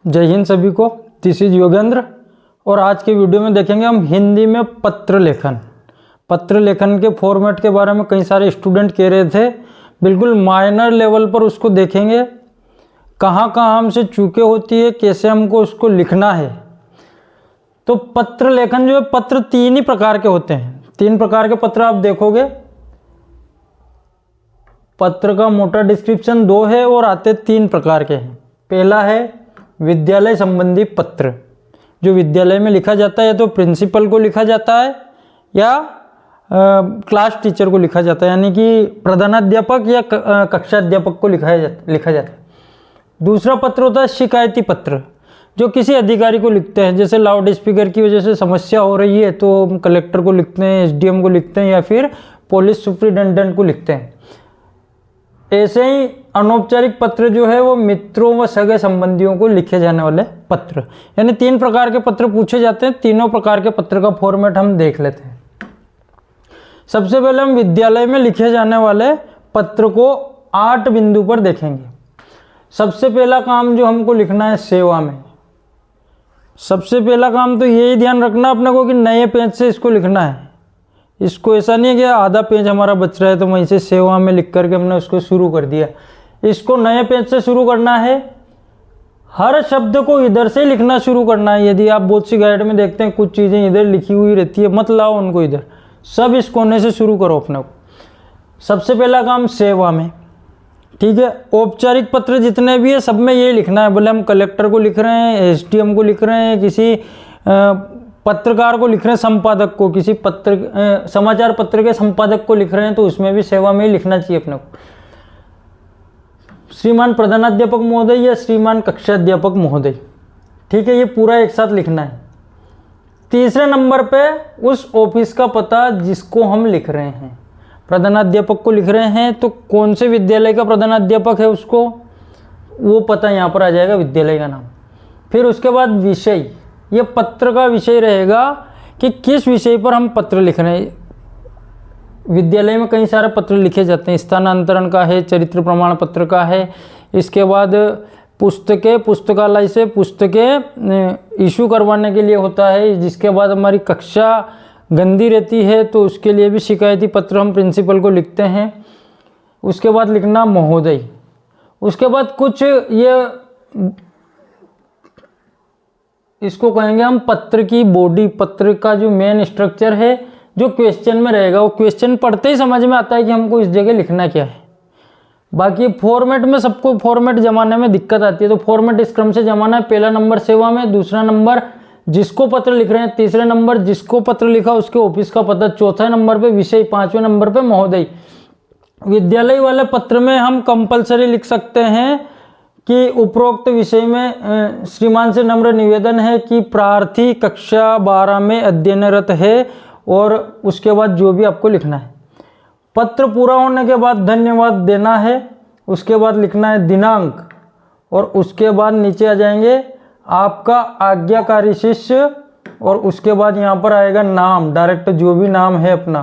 जय हिंद सभी को। दिस इज योगेंद्र और आज के वीडियो में देखेंगे हम हिंदी में पत्र लेखन। पत्र लेखन के फॉर्मेट के बारे में कई सारे स्टूडेंट कह रहे थे, बिल्कुल माइनर लेवल पर उसको देखेंगे, कहाँ कहाँ हमसे चूके होती है, कैसे हमको उसको लिखना है। तो पत्र लेखन जो है, पत्र तीन ही प्रकार के होते हैं। तीन प्रकार के पत्र आप देखोगे। पत्र का मोटा डिस्क्रिप्शन 2 है और आते 3 प्रकार के हैं। पहला है विद्यालय संबंधी पत्र, जो विद्यालय में लिखा जाता है, या तो प्रिंसिपल को लिखा जाता है या क्लास टीचर को लिखा जाता है, यानी कि प्रधानाध्यापक या कक्षाध्यापक को लिखा जाता है। दूसरा पत्र होता है शिकायती पत्र, जो किसी अधिकारी को लिखते हैं। जैसे लाउड स्पीकर की वजह से समस्या हो रही है तो हम कलेक्टर को लिखते हैं, एसडीएम को लिखते हैं, या फिर पुलिस सुप्रिटेंडेंट को लिखते हैं। ऐसे ही अनौपचारिक पत्र जो है वो मित्रों व सगे संबंधियों को लिखे जाने वाले पत्र, यानी 3 प्रकार के पत्र पूछे जाते हैं। तीनों प्रकार के पत्र का फॉर्मेट हम देख लेते हैं। सबसे पहले हम विद्यालय में लिखे जाने वाले पत्र को 8 बिंदु पर देखेंगे। सबसे पहला काम जो हमको लिखना है सेवा में। सबसे पहला काम तो यही ध्यान रखना अपने को कि नए पेज से इसको लिखना है। इसको ऐसा नहीं है कि आधा पेज हमारा बच रहा है तो वहीं से सेवा में लिख करके हमने उसको शुरू कर दिया। इसको नए पेज से शुरू करना है। हर शब्द को इधर से लिखना शुरू करना है। यदि आप बहुत सी गाइड में देखते हैं कुछ चीज़ें इधर लिखी हुई रहती है, मत लाओ उनको इधर, सब इस कोने से शुरू करो अपने को। सबसे पहला काम सेवा में, ठीक है। औपचारिक पत्र जितने भी है सब में यही लिखना है। बोले हम कलेक्टर को लिख रहे हैं, एसडीएम को लिख रहे हैं, किसी पत्रकार को लिख रहे हैं, संपादक को, किसी समाचार पत्र के संपादक को लिख रहे हैं, तो उसमें भी सेवा में ही लिखना चाहिए अपने को। श्रीमान प्रधानाध्यापक महोदय या श्रीमान कक्षाध्यापक महोदय, ठीक है, ये पूरा एक साथ लिखना है। तीसरे नंबर पे उस ऑफिस का पता जिसको हम लिख रहे हैं। प्रधानाध्यापक को लिख रहे हैं तो कौन से विद्यालय का प्रधानाध्यापक है उसको, वो पता यहाँ पर आ जाएगा, विद्यालय का नाम। फिर उसके बाद विषय, ये पत्र का विषय रहेगा कि किस विषय पर हम पत्र लिख रहे हैं। विद्यालय में कई सारे पत्र लिखे जाते हैं। स्थानांतरण का है, चरित्र प्रमाण पत्र का है। इसके बाद पुस्तकें, पुस्तकालय से पुस्तकें इशू करवाने के लिए होता है। जिसके बाद हमारी कक्षा गंदी रहती है तो उसके लिए भी शिकायती पत्र हम प्रिंसिपल को लिखते हैं। उसके बाद लिखना महोदय। उसके बाद कुछ ये इसको कहेंगे हम पत्र की बॉडी, पत्र का जो मेन स्ट्रक्चर है, जो क्वेश्चन में रहेगा। वो क्वेश्चन पढ़ते ही समझ में आता है कि हमको इस जगह लिखना क्या है। बाकी फॉर्मेट में सबको फॉर्मेट जमाने में दिक्कत आती है, तो फॉर्मेट इस क्रम से जमाना है। पहला नंबर सेवा में, दूसरा नंबर जिसको पत्र लिख रहे हैं, तीसरे नंबर जिसको पत्र लिखा उसके ऑफिस का पता, चौथे नंबर पे विषय, 5वें नंबर पे महोदय। विद्यालय वाले पत्र में हम कंपलसरी लिख सकते हैं कि उपरोक्त विषय में श्रीमान से नम्र निवेदन है कि प्रार्थी कक्षा 12 में अध्ययनरत है, और उसके बाद जो भी आपको लिखना है। पत्र पूरा होने के बाद धन्यवाद देना है। उसके बाद लिखना है दिनांक, और उसके बाद नीचे आ जाएंगे आपका आज्ञाकारी शिष्य, और उसके बाद यहाँ पर आएगा नाम, डायरेक्ट जो भी नाम है अपना।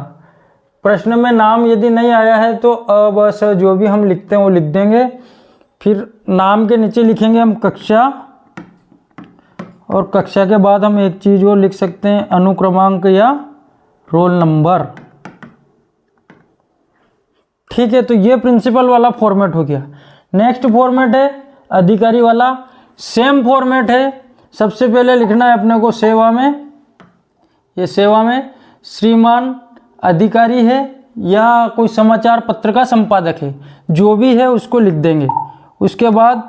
प्रश्न में नाम यदि नहीं आया है तो बस जो भी हम लिखते हैं वो लिख देंगे। फिर नाम के नीचे लिखेंगे हम कक्षा, और कक्षा के बाद हम एक चीज़ और लिख सकते हैं, अनुक्रमांक या रोल नंबर, ठीक है। तो ये प्रिंसिपल वाला फॉर्मेट हो गया। नेक्स्ट फॉर्मेट है अधिकारी वाला। सेम फॉर्मेट है। सबसे पहले लिखना है अपने को सेवा में। ये सेवा में श्रीमान अधिकारी है या कोई समाचार पत्र का संपादक है, जो भी है उसको लिख देंगे। उसके बाद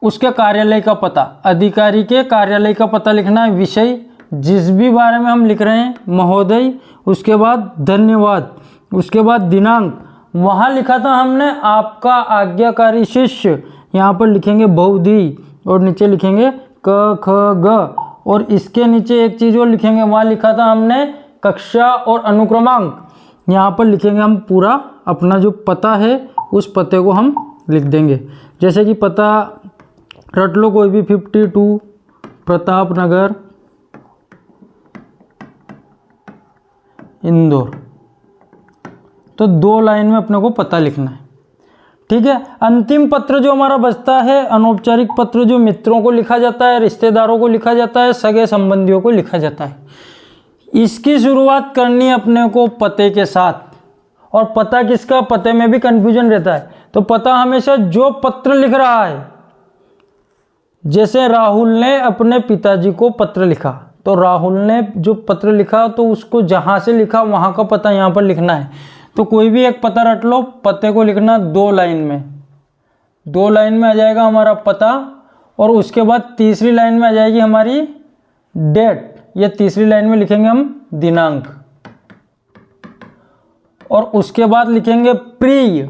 उसके कार्यालय का पता, अधिकारी के कार्यालय का पता लिखना है। विषय जिस भी बारे में हम लिख रहे हैं, महोदय। उसके बाद धन्यवाद। उसके बाद दिनांक, वहाँ लिखा था हमने आपका आज्ञाकारी शिष्य, यहाँ पर लिखेंगे बहुधी, और नीचे लिखेंगे क ख ग, और इसके नीचे एक चीज़ और लिखेंगे, वहाँ लिखा था हमने कक्षा और अनुक्रमांक। यहाँ पर लिखेंगे हम पूरा अपना जो पता है उस पते को हम लिख देंगे। जैसे कि पता रट लो कोई भी, 52 प्रताप नगर, इंदौर। तो 2 लाइन में अपने को पता लिखना है। ठीक है। अंतिम पत्र जो हमारा बचता है अनौपचारिक पत्र, जो मित्रों को लिखा जाता है, रिश्तेदारों को लिखा जाता है, सगे संबंधियों को लिखा जाता है। इसकी शुरुआत करनी अपने को पते के साथ। और पता किसका, पते में भी कन्फ्यूजन रहता है। तो पता हमेशा जो पत्र लिख रहा है, जैसे राहुल ने अपने पिताजी को पत्र लिखा, तो राहुल ने जो पत्र लिखा तो उसको जहाँ से लिखा वहाँ का पता यहाँ पर लिखना है। तो कोई भी एक पता रट लो, पते को लिखना 2 लाइन में, 2 लाइन में आ जाएगा हमारा पता, और उसके बाद तीसरी लाइन में आ जाएगी हमारी डेट, या तीसरी लाइन में लिखेंगे हम दिनांक, और उसके बाद लिखेंगे प्रिय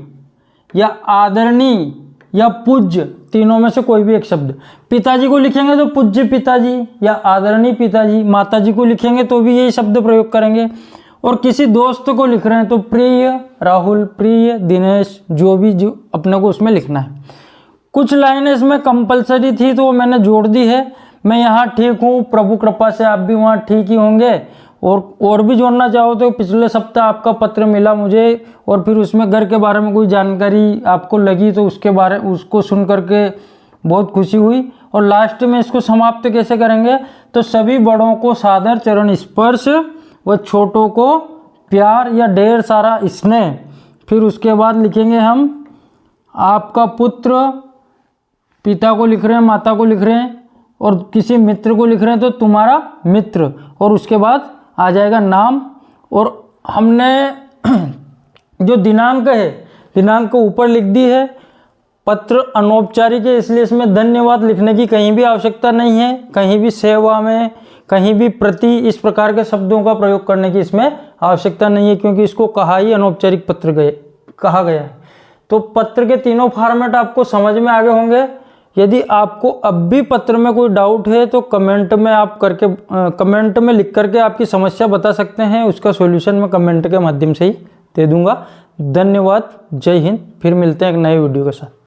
या आदरणीय या पूज्य, तीनों में से कोई भी एक शब्द। पिताजी को लिखेंगे तो पूज्य पिताजी या आदरणीय पिताजी, माताजी को लिखेंगे तो भी यही शब्द प्रयोग करेंगे, और किसी दोस्त को लिख रहे हैं तो प्रिय राहुल, प्रिय दिनेश, जो भी जो अपने को उसमें लिखना है। कुछ लाइनें इसमें कंपलसरी थी तो वो मैंने जोड़ दी है। मैं यहाँ ठीक हूँ, प्रभु कृपा से आप भी वहाँ ठीक ही होंगे। और भी जोड़ना चाहो तो पिछले सप्ताह आपका पत्र मिला मुझे, और फिर उसमें घर के बारे में कोई जानकारी आपको लगी तो उसको सुन करके बहुत खुशी हुई। और लास्ट में इसको समाप्त कैसे करेंगे, तो सभी बड़ों को सादर चरण स्पर्श व छोटों को प्यार या ढेर सारा स्नेह। फिर उसके बाद लिखेंगे हम आपका पुत्र, पिता को लिख रहे हैं, माता को लिख रहे हैं, और किसी मित्र को लिख रहे हैं तो तुम्हारा मित्र, और उसके बाद आ जाएगा नाम। और हमने जो दिनांक है, दिनांक को ऊपर लिख दी है। पत्र अनौपचारिक है इसलिए इसमें धन्यवाद लिखने की कहीं भी आवश्यकता नहीं है, कहीं भी सेवा में, कहीं भी प्रति, इस प्रकार के शब्दों का प्रयोग करने की इसमें आवश्यकता नहीं है, क्योंकि इसको कहा ही अनौपचारिक पत्र कहा गया है। तो पत्र के तीनों फॉर्मेट आपको समझ में आ गए होंगे। यदि आपको अब भी पत्र में कोई डाउट है तो कमेंट में लिख करके आपकी समस्या बता सकते हैं, उसका सॉल्यूशन मैं कमेंट के माध्यम से ही दे दूंगा। धन्यवाद, जय हिंद। फिर मिलते हैं एक नए वीडियो के साथ।